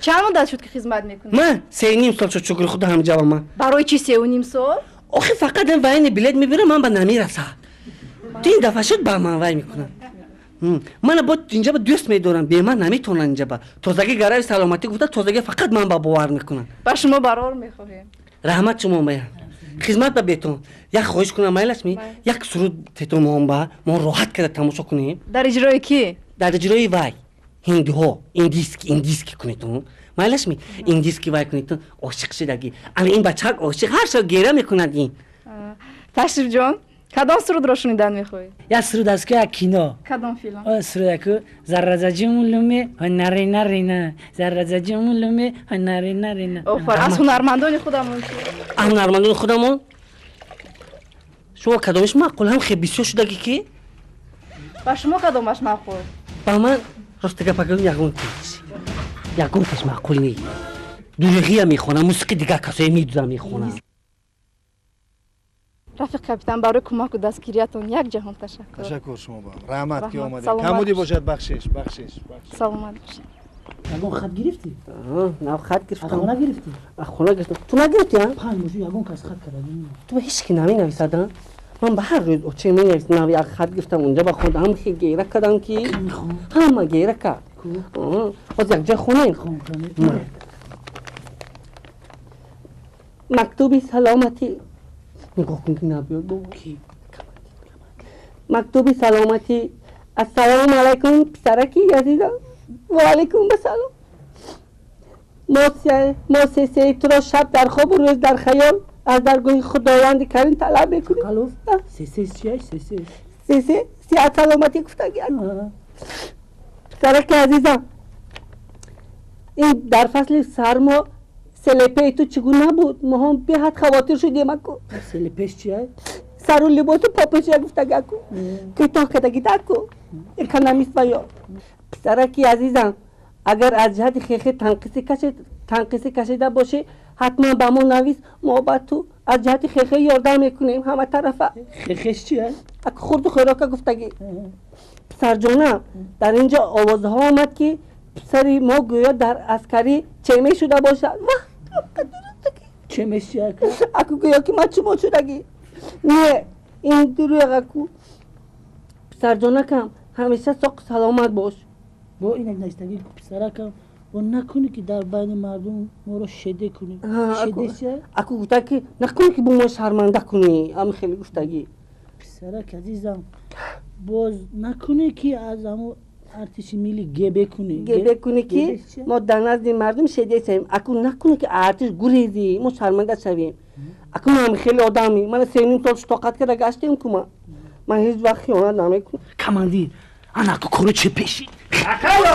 چند مدت شد که خدمت میکنی؟ من 3.5 سال شد شکر خدا هم جوام. برای چی 3.5 سال؟ آخه فقط این وین بلیت میبره من به نمیرسه. تو این دفعه شد با من وای میکنم. من با اینجا با دوست میدارم به من نمیتونن اینجا با تازگی گرای سلامتی گفته تازگی فقط من با باور میکنم. با شما برار میخواهیم. رحمت شما میاد. خدمت به بهتون یک خواهش کنم مایلشمی یک سرود تتون ما راحت کرده تماشا کنیم. در اجرای کی؟ در اجرای وای هندی ها این دیسک کنیتون مایلشمی این دیسکی وای کنیتون عاشق شدگی الان این بچه عاشق هر شب گیره میکند این. تشریف جان کدام سرود را شنیدن میخوای؟ یا سرود از که کینو. کدام فیلم؟ سرود که زرزجمون لومه نری زرزجمون لومه نری. آفر از هنرمندان خودمون. هنرمندان خودمون. شما کدامش معقول هم خیلی بسیار شدگی که؟ با شما کدامش معقول؟ با من راست گپ یگون کس معقول نیست. دروغی میخونم موسیقی دیگه کسایی میدونم میخونم. رفیق کاپیتان برای کمک و دستگیریتون یک جهان تشکر. تشکر شما با رحمت که اومدید. کمودی باشد بخشش. سلامت باشید. یگون خط گرفتی؟ نه خط گرفتم. خونه گرفتی؟ خونه گرفتم. تو نگرفتی ها؟ پنج یگون کس خط کرده. تو به هیچ کی نمی‌نویسیدن؟ من به هر روز چه می‌نویسم یک خط گرفتم اونجا با خودم خیلی گیره کردم که همه گیره کرد. باز یک جای خونه مکتوبی سلامتی نگاه کن که نبیاد بابا مکتوبی سلامتی السلام علیکم پسرکی عزیزم و علیکم بسلام ما سه تو را شب در خواب و روز در خیال از درگاه خداوند کریم طلب میکنیم. کلوف سه چیه؟ سه سلامتی گفتگی پسرکی عزیزم این در فصل سرما سلپه تو چگونه بود؟ ما هم به حد خواطر شدیم اکو. سلپش چیه؟ سر و لباس و پاپش گفتگی اکو که تا کدگی اکو اکانومیست و یا پسرکی عزیزم اگر از جهت خیخه تنقیصی کشیده باشه حتما با ما نویس ما با تو از جهت خیخه یاردم میکنیم همه طرفه. خیخش چیه؟ اکو خورد و خوراک گفتگی پسر جانم در اینجا آوازها آمد که پسری ما گویا در عسکری چمه شده باشد. چمه چیه؟ اکو گویا که ما چما شدگی نه این دروغ اکو پسر جانکم همیشه ساق سلامت باش. با این نگنشتگی پسرکم و نکنی که در بین مردم ما رو شده کنی. شده چیه؟ اکو گفته که نکنی که با ما شرمنده کنی هم خیلی گفتگی پسرک عزیزم باز نکنی که از همون ارتش ملی گبه کنی که ما در نزد مردم شده شویم. اکو نکنی که ارتش گریزی ما شرمنده شویم. اکو من خیلی آدمی من 3.5 سال طاقت کرده گشتم که من هیچ وقت خیانت نمیکنم. کماندیر انا اکو کارو چه پیشی؟ خیلی